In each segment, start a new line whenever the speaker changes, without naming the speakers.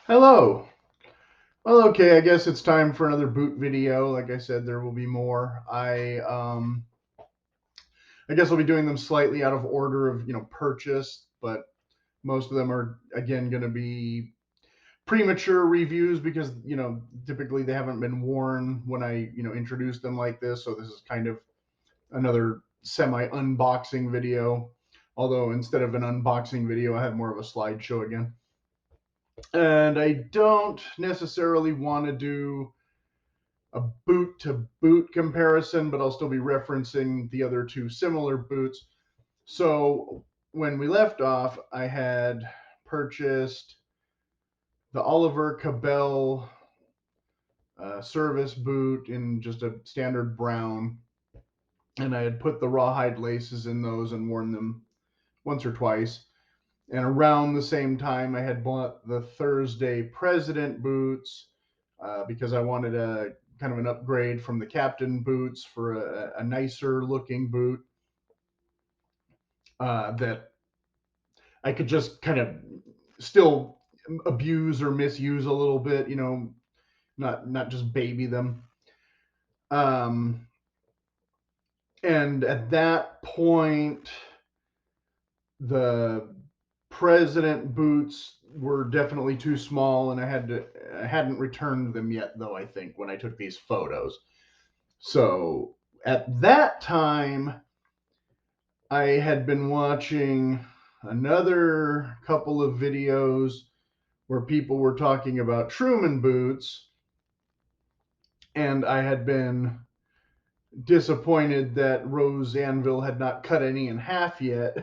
Hello. Well, okay, I guess it's time for another boot video. Like I said, there will be more. I guess I'll be doing them slightly out of order of, purchase, but most of them are again going to be premature reviews because, typically they haven't been worn when I, introduce them like this, so this is kind of another semi unboxing video. Although instead of an unboxing video, I have more of a slideshow again. And I don't necessarily want to do a boot to boot comparison, but I'll still be referencing the other two similar boots. So when we left off, I had purchased the Oliver Cabell Service Boot in just a standard brown, and I had put the rawhide laces in those and worn them once or twice. And around the same time, I had bought the Thursday President boots because I wanted a kind of an upgrade from the Captain boots for a nicer looking boot that I could just kind of still abuse or misuse a little bit, not just baby them. Um, and at that point, the President boots were definitely too small, and I hadn't returned them yet, though, I think, when I took these photos. So at that time, I had been watching another couple of videos where people were talking about Truman boots, and I had been disappointed that Rose Anvil had not cut any in half yet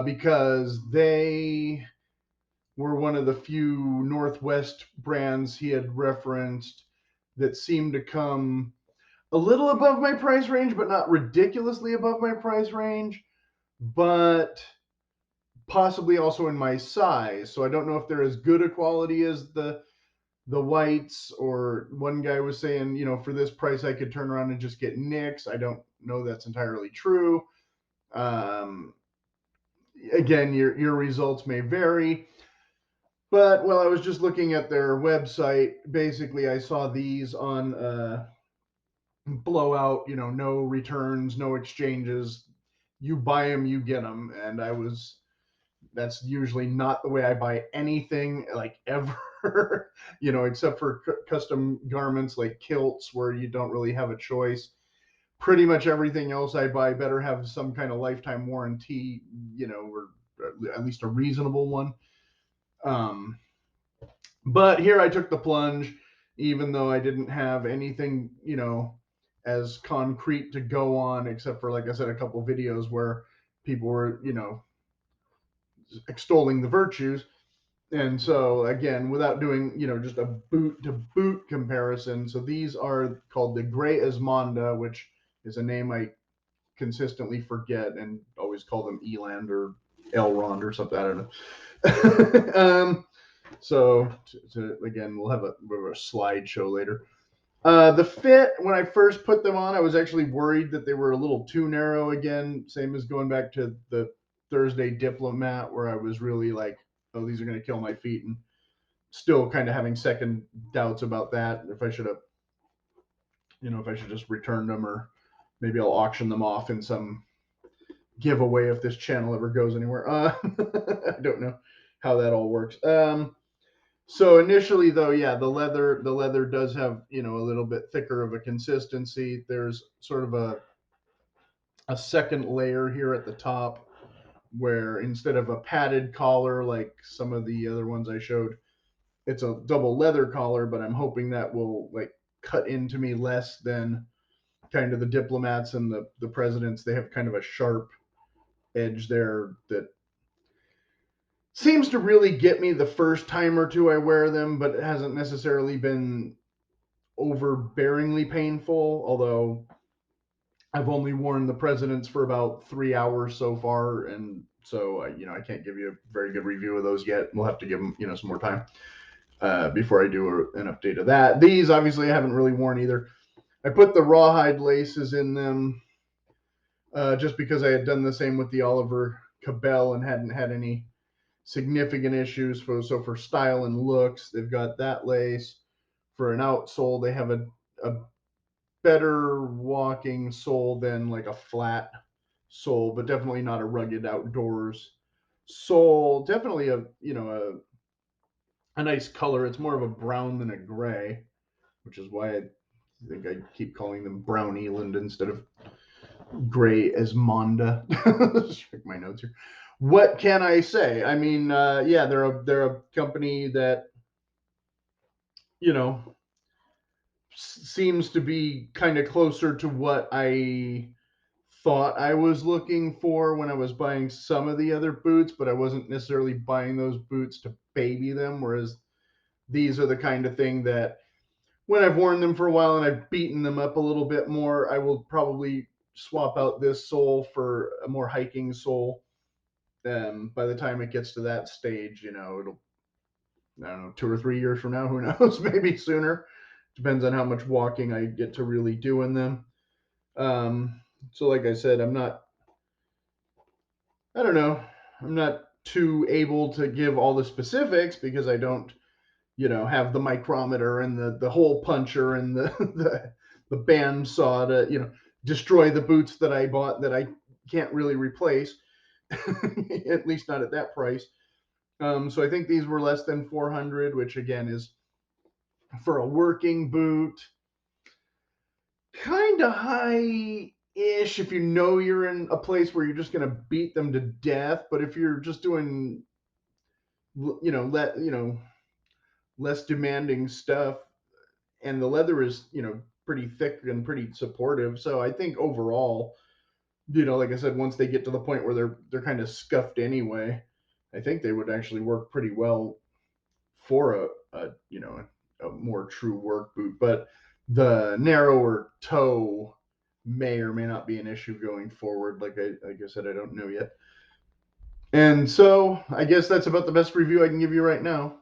because they were one of the few Northwest brands he had referenced that seemed to come a little above my price range, but not ridiculously above my price range, but possibly also in my size. So I don't know if they're as good a quality as the whites, or one guy was saying, for this price I could turn around and just get Nicks. I don't know that's entirely true. Um, Again, your results may vary. But while I was just looking at their website, basically I saw these on blowout, no returns, no exchanges. You buy them, you get them. And that's usually not the way I buy anything, like ever, except for custom garments like kilts where you don't really have a choice. Pretty much everything else I buy better have some kind of lifetime warranty, or at least a reasonable one. Um, But here I took the plunge, even though I didn't have anything, as concrete to go on, except for, like I said, a couple videos where people were, extolling the virtues. And so, again, without doing, just a boot to boot comparison, so these are called the Gray Esmonda, which is a name I consistently forget and always call them Eland or Elrond or something. I don't know. So again, we'll have a slideshow later. The fit, when I first put them on, I was actually worried that they were a little too narrow again. Same as going back to the Thursday Diplomat, where I was really like, oh, these are going to kill my feet, and still kind of having second doubts about that. If I should have, if I should just return them, or maybe I'll auction them off in some giveaway if this channel ever goes anywhere. I don't know how that all works. So initially, though, yeah, the leather does have, a little bit thicker of a consistency. There's sort of a second layer here at the top where instead of a padded collar like some of the other ones I showed, it's a double leather collar, but I'm hoping that will like cut into me less than kind of the diplomats and the presidents. They have kind of a sharp edge there that seems to really get me the first time or two I wear them, but it hasn't necessarily been overbearingly painful, although I've only worn the presidents for about 3 hours so far, and so I can't give you a very good review of those yet. We'll have to give them some more time before I do an update of that. These obviously I haven't really worn either. I put the rawhide laces in them just because I had done the same with the Oliver Cabell and hadn't had any significant issues. For style and looks, they've got that lace. For an outsole, they have a better walking sole than like a flat sole, but definitely not a rugged outdoors sole. Definitely a nice color. It's more of a brown than a gray, which is why I think I keep calling them brown eland instead of gray Esmonda. Check my notes here. What can I say? I mean, yeah, they're a company that you know seems to be kind of closer to what I thought I was looking for when I was buying some of the other boots, but I wasn't necessarily buying those boots to baby them. Whereas these are the kind of thing that when I've worn them for a while and I've beaten them up a little bit more, I will probably swap out this sole for a more hiking sole. By the time it gets to that stage, it'll, I don't know, 2 or 3 years from now, who knows, maybe sooner. Depends on how much walking I get to really do in them. So, like I said, I don't know, I'm not too able to give all the specifics because I don't, have the micrometer and the hole puncher and the band saw to, destroy the boots that I bought that I can't really replace, at least not at that price. So I think these were less than 400, which again is for a working boot, kind of high ish if you know you're in a place where you're just going to beat them to death. But if you're just doing, less demanding stuff, and the leather is, pretty thick and pretty supportive. So I think overall, like I said, once they get to the point where they're kind of scuffed anyway, I think they would actually work pretty well for a more true work boot. But the narrower toe may or may not be an issue going forward. Like I said, I don't know yet. And so I guess that's about the best review I can give you right now.